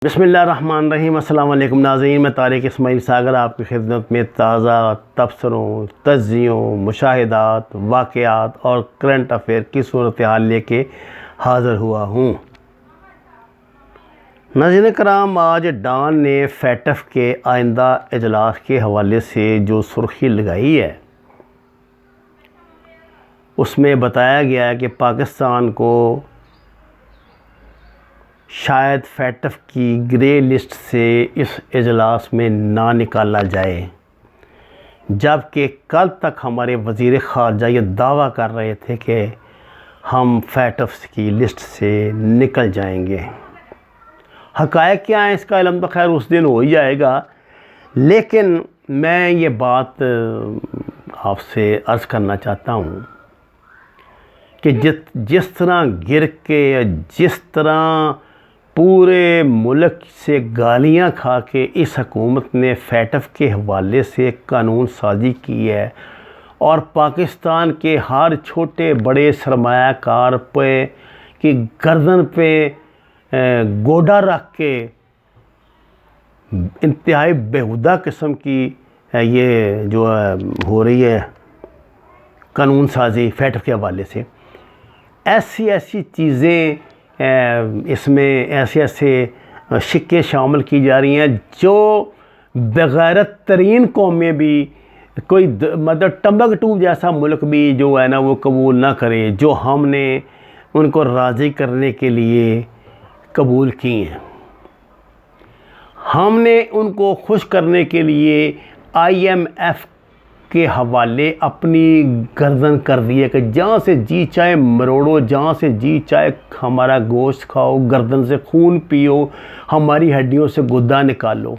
बिस्मिल्लाहिर्रहमानिर्रहीम। अस्सलाम वालेकुम नाज़रीन, मैं तारिक इस्माइल सागर आपकी खिदमत में ताज़ा तबसरों, तज्ज़ियों, मुशाहिदात, वाक़यात और करंट अफेयर की सूरत हाल लेके हाज़िर हुआ हूँ। नाज़रीन कराम, आज डॉन ने फैटफ के आइंदा इजलास के हवाले से जो सुर्खी लगाई है उसमें बताया गया है कि पाकिस्तान को शायद फैटफ की ग्रे लिस्ट से इस इजलास में ना निकाला जाए, जबकि कल तक हमारे वज़ीर ख़ारजा ये दावा कर रहे थे कि हम फैटफ की लिस्ट से निकल जाएंगे। हक़ाइक़ क्या है इसका इल्म तो खैर उस दिन हो ही जाएगा, लेकिन मैं ये बात आपसे अर्ज़ करना चाहता हूँ कि जिस तरह गिर के, जिस तरह पूरे मुल्क से गालियां खा के इस हुकूमत ने फैटफ के हवाले से कानून साजी की है और पाकिस्तान के हर छोटे बड़े सरमायाकार पे की गर्दन पे गोडा रख के इंतहाई बेहुदा किस्म की ये जो हो रही है कानून साजी फैटफ के हवाले से, ऐसी चीज़ें इसमें ऐसे शिक्के शामिल की जा रही हैं जो बेगैरत तरीन कौमें भी, कोई मतलब टम्बकटू जैसा मुल्क भी जो है ना वो कबूल ना करे, जो हमने उनको राज़ी करने के लिए कबूल की हैं। हमने उनको खुश करने के लिए IMF के हवाले अपनी गर्दन कर दी है कि जहाँ से जी चाहे मरोड़ो, जहाँ से जी चाहे हमारा गोश्त खाओ, गर्दन से खून पियो, हमारी हड्डियों से गुद्दा निकालो।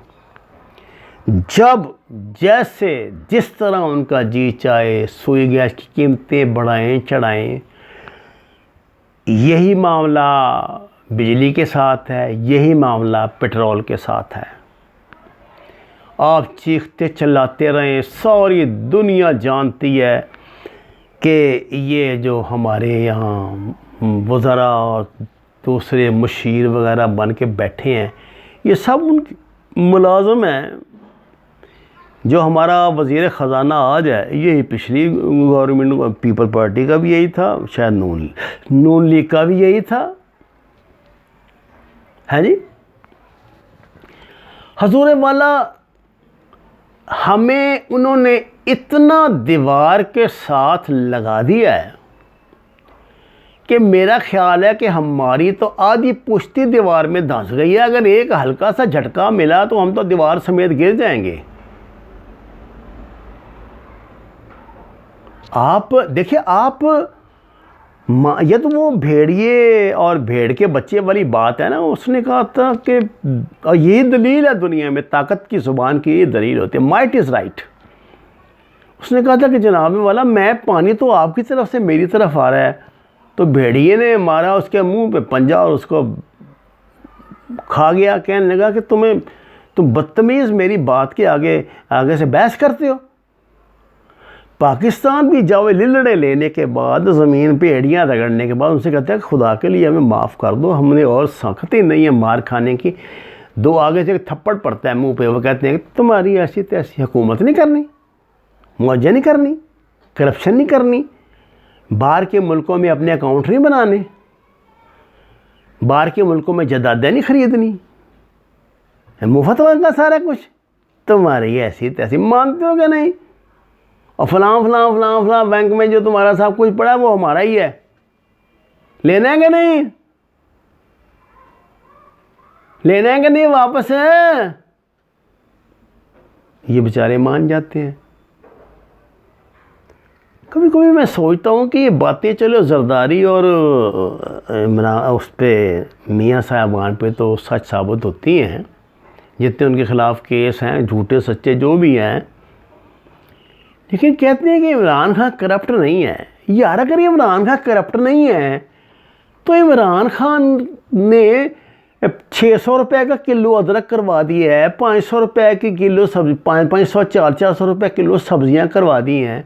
जब जैसे जिस तरह उनका जी चाहे सुई गैस की कीमतें बढ़ाएं चढ़ाएं। यही मामला बिजली के साथ है, यही मामला पेट्रोल के साथ है। आप चीखते चिल्लाते रहें, सारी दुनिया जानती है कि ये जो हमारे यहाँ वज़रा और दूसरे मुशीर वगैरह बन के बैठे हैं, ये सब उनके मुलाज़म हैं। जो हमारा वज़ीर ख़ज़ाना आज है, यही पिछली गवर्नमेंट पीपल पार्टी का भी यही था, शायद नून लीग का भी यही था, है जी। हजूर वाला हमें उन्होंने इतना दीवार के साथ लगा दिया है कि मेरा ख्याल है कि हमारी तो आधी पुश्ती दीवार में धंस गई है। अगर एक हल्का सा झटका मिला तो हम तो दीवार समेत गिर जाएंगे। आप देखिए, आप ये तो वो भेड़िए और भेड़ के बच्चे वाली बात है ना। उसने कहा था कि यही दलील है दुनिया में, ताकत की ज़ुबान की ये दलील होती है, माइट इज़ राइट। उसने कहा था कि जनाब वाला, मैं पानी तो आपकी तरफ से मेरी तरफ आ रहा है, तो भेड़िए ने मारा उसके मुंह पे पंजा और उसको खा गया। कहने लगा कि तुम बदतमीज़ मेरी बात के आगे से बहस करते हो। पाकिस्तान भी जावे लिलड़े लेने के बाद, ज़मीन पे एड़ियाँ रगड़ने के बाद उनसे कहता है कि खुदा के लिए हमें माफ़ कर दो, हमने और सख्ती नहीं है मार खाने की। दो आगे से थप्पड़ पड़ता है मुंह पे, वो कहते हैं कि तुम्हारी ऐसी तैसी हुकूमत नहीं करनी, मुआवजा नहीं करनी, करप्शन नहीं करनी, बाहर के मुल्कों में अपने अकाउंट नहीं बनाने, बाहर के मुल्कों में जदादें नहीं ख़रीदनी, मुफ्त वाला सारा कुछ, तुम्हारी ऐसी तैसी। मानते हो क्या नहीं? और फलां बैंक में जो तुम्हारा सब कुछ पड़ा है वो हमारा ही है, लेना है कि नहीं, लेना है कि नहीं वापस है। ये बेचारे मान जाते हैं। कभी कभी मैं सोचता हूँ कि ये बातें चलो जरदारी और उस पर मियाँ साहबान पे तो सच साबित होती हैं, जितने उनके ख़िलाफ़ केस हैं झूठे सच्चे जो भी हैं, लेकिन कहते हैं कि इमरान खान करप्ट नहीं है। यार अगर इमरान खान करप्ट नहीं है तो इमरान खान ने 600 रुपये का किलो अदरक करवा दी है, 500 रुपये की किलो सब्ज़ी, 500 400 रुपये किलो सब्ज़ियाँ करवा दी हैं।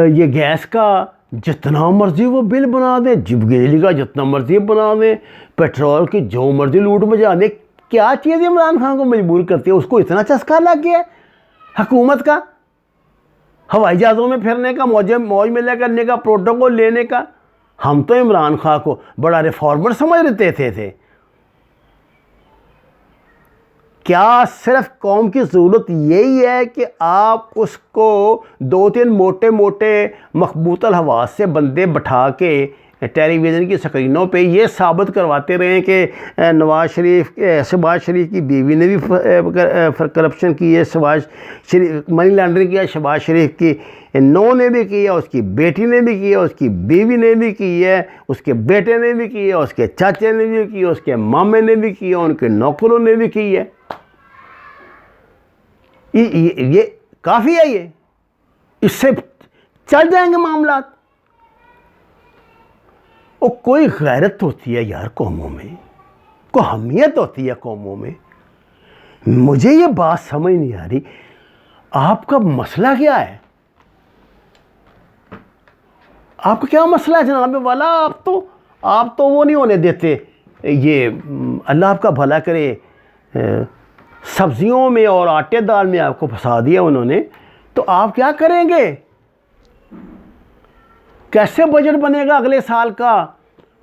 ये गैस का जितना मर्जी वो बिल बना दें, बिजली का जितना मर्जी बना दें, पेट्रोल की जो मर्जी लूट मचा दें। क्या चीज़ इमरान खान को मजबूर करती है? उसको इतना चस्का लग गया हुकूमत का, हवाई जहाज़ों में फिरने का, मौज मेला करने का, प्रोटोकॉल लेने का। हम तो इमरान खान को बड़ा रिफॉर्मर समझ लेते थे। क्या सिर्फ कौम की ज़रूरत यही है कि आप उसको 2-3 मोटे मोटे मखबूतल हवास से बंदे बैठा के टेलीविज़न की स्क्रीनों पे ये साबित करवाते रहे कि शहबाज शरीफ की बीवी ने भी करप्शन की है, शहबाज शरीफ मनी लॉन्ड्रिंग किया, शहबाज शरीफ की नौ ने भी किया, उसकी बेटी ने भी किया, उसकी बीवी ने भी की है, उसके बेटे ने भी की है, उसके चाचे ने भी की है, उसके मामे ने भी की है, उनके नौकरों ने भी की है। ये काफ़ी है, ये इससे चल जाएंगे मामला। और कोई गैरत होती है यार कौमों में, कोई अहमियत होती है कौमों में। मुझे ये बात समझ नहीं आ रही, आपका मसला क्या है? आपका क्या मसला है जनाब वाला? आप तो वो नहीं होने देते। ये अल्लाह आपका भला करे, सब्जियों में और आटे दाल में आपको फंसा दिया उन्होंने, तो आप क्या करेंगे? कैसे बजट बनेगा अगले साल का?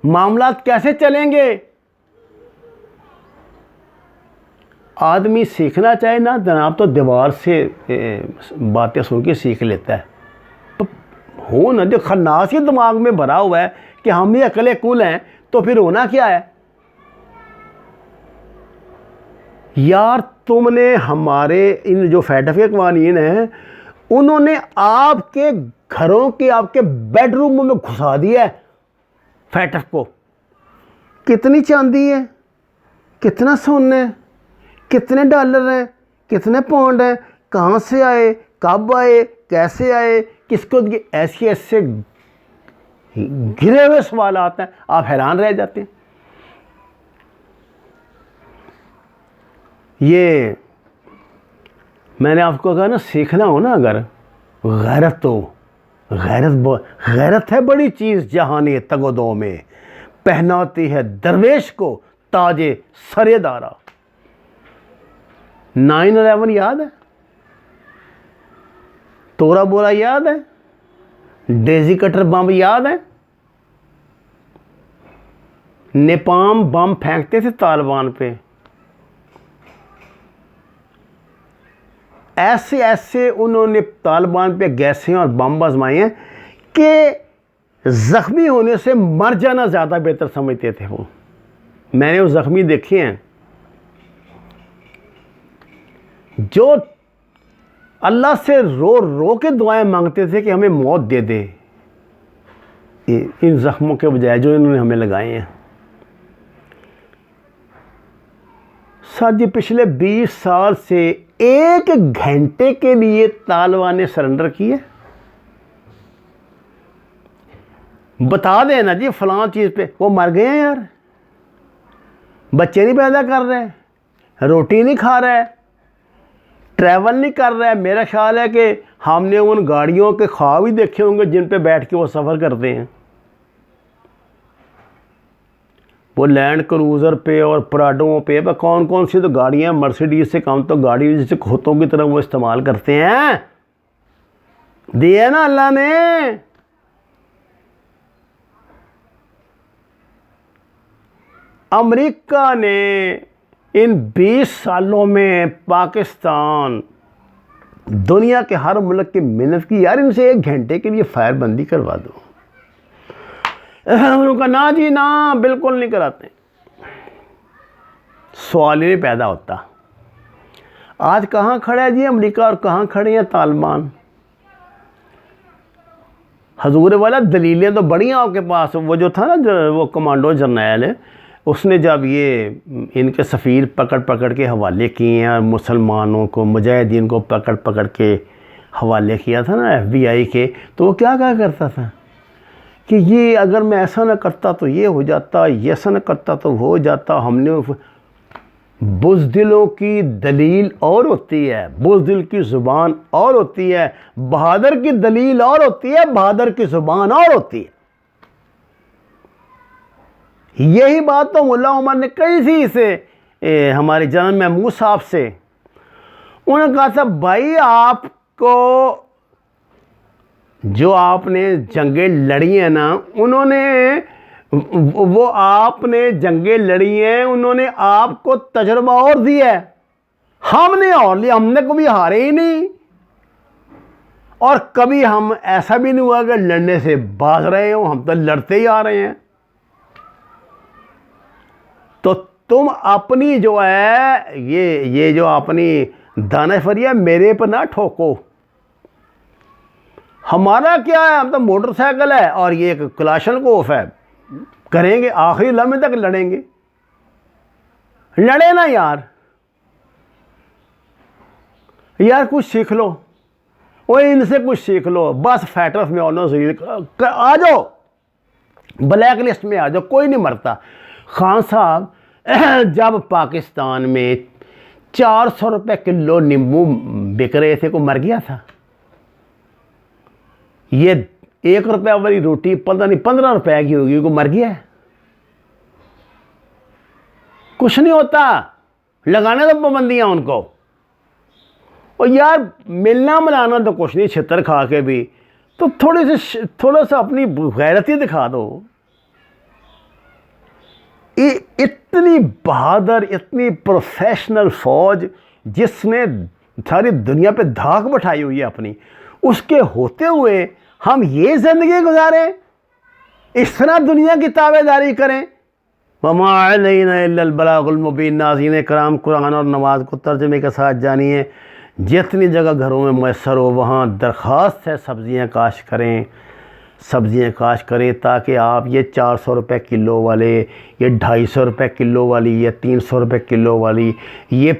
मामला कैसे चलेंगे? आदमी सीखना चाहे ना जनाब तो दीवार से बातें सुन के सीख लेता है। हो ना, जो खन्नास ही दिमाग में भरा हुआ है कि हम ही अकले कुल हैं, तो फिर होना क्या है यार? तुमने हमारे इन जो फैटफ के कवानीन हैं, उन्होंने आपके घरों के, आपके बेडरूम में घुसा दिया है फैटफ को। कितनी चांदी है, कितना सोना है, कितने डॉलर हैं, कितने पाउंड हैं, कहाँ से आए, कब आए, कैसे आए, किसको दिए? ऐसे घिरे हुए सवाल आते हैं, आप हैरान रह जाते हैं। ये मैंने आपको कहा ना, सीखना हो ना अगर, गैरत तो गैरत है बड़ी चीज़ जहाने तगोदों में, पहनाती है दरवेश को ताजे सरेदारा। 9/11 याद है? तोरा बोरा याद है? डेजी कटर बम याद है? नेपाम बम फेंकते थे तालिबान पे। ऐसे उन्होंने तालिबान पे गैसें और बम आजमाए हैं कि ज़ख्मी होने से मर जाना ज़्यादा बेहतर समझते थे वो। मैंने वो ज़ख्मी देखे हैं जो अल्लाह से रो रो के दुआएं मांगते थे कि हमें मौत दे दे, इन ज़ख्मों के बजाय जो इन्होंने हमें लगाए हैं। साथ ही पिछले 20 साल से 1 घंटे के लिए तालिबान ने सरेंडर किए। बता देना जी फलां चीज़ पे वो मर गए हैं यार, बच्चे नहीं पैदा कर रहे, रोटी नहीं खा रहा है, ट्रैवल नहीं कर रहा है। मेरा ख्याल है कि हमने उन गाड़ियों के ख्वाब ही देखे होंगे जिन पे बैठ के वो सफ़र करते हैं। वो लैंड क्रूज़र पे और प्राडों पे कौन कौन सी तो गाड़ियाँ, मर्सिडीज से कम तो गाड़ी जिसे खोतों की तरह वो इस्तेमाल करते हैं। दिए ना अल्लाह ने। अमेरिका ने इन 20 सालों में पाकिस्तान, दुनिया के हर मुल्क की मेहनत की। यार इनसे 1 घंटे के लिए फायरबंदी करवा दो। हम लोग का ना जी ना, बिल्कुल नहीं कराते। सवाल ही नहीं पैदा होता। आज कहाँ खड़ा है जी अमेरिका और कहाँ खड़े हैं तालिबान? हजूर वाला दलीलें तो बड़ी हैं आपके पास। वो जो था ना, वो कमांडो जर्नैल है, उसने जब ये इनके सफ़ीर पकड़ के हवाले किए हैं और मुसलमानों को, मुजाहिदीन को पकड़ के हवाले किया था ना FBI के, तो वो क्या कहा करता था कि ये अगर मैं ऐसा ना करता तो ये हो जाता, ये ऐसा ना करता तो हो जाता। हमने बुज़दिलों की दलील और होती है, बुज़दिल की ज़ुबान और होती है, बहादुर की दलील और होती है, बहादुर की ज़ुबान और होती है। यही बात तो मुल्ला उमर ने कही थी इसे हमारे जनरल महमूद साहब से। उन्होंने कहा था भाई आपको जो आपने जंगें लड़ी हैं ना, वो आपने जंगें लड़ी हैं, उन्होंने आपको तजुर्बा और दिया है, हमने और लिया। हमने कभी हारे ही नहीं और कभी हम ऐसा भी नहीं हुआ कि लड़ने से भाग रहे हो, हम तो लड़ते ही आ रहे हैं। तो तुम अपनी जो है ये जो अपनी दानेफरिया मेरे पर ना ठोको। हमारा क्या है, हम तो मोटरसाइकिल है और ये एक क्लाशनकोफ है, करेंगे आखिरी लम्हे तक लड़ेंगे। लड़े ना यार कुछ सीख लो, वो इनसे कुछ सीख लो। बस फैटर्स में आ जाओ, ब्लैक लिस्ट में आ जाओ, कोई नहीं मरता। खान साहब जब पाकिस्तान में 400 रुपये किलो नींबू बिक रहे थे, को मर गया था। ये 1 रुपया वाली रोटी पता नहीं 15 रुपए की होगी, को मर गया है। कुछ नहीं होता, लगाने तो पाबंदियां उनको। और यार मिलना मिलाना तो कुछ नहीं, छितर खा के भी तो थोड़ा सा अपनी गैरती दिखा दो। इतनी बहादुर, इतनी प्रोफेशनल फौज जिसने सारी दुनिया पे धाक बैठाई हुई है अपनी, उसके होते हुए हम ये ज़िंदगी गुजारें, इस तरह दुनिया की ताबेदारी करें। वमा अलैना इल्लल बलागुल मुबीन। नाज़रीन कराम, कुरान और नमाज को तर्जुमे के साथ जानिए। जितनी जगह घरों में मैसर हो वहाँ दरख्वास्त है सब्ज़ियाँ काश्त करें, सब्ज़ियाँ काश्त करें, ताकि आप ये 400 रुपये किलो वाले, ये 250 रुपये किलो वाली, ये 300 रुपये किलो वाली, ये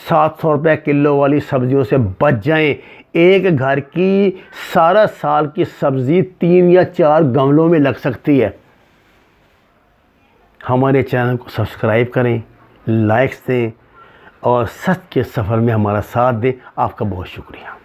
700 रुपये किलो वाली सब्ज़ियों से बच जाएं। एक घर की सारा साल की सब्ज़ी 3 या 4 गमलों में लग सकती है। हमारे चैनल को सब्सक्राइब करें, लाइक्स दें और सच के सफ़र में हमारा साथ दें। आपका बहुत शुक्रिया।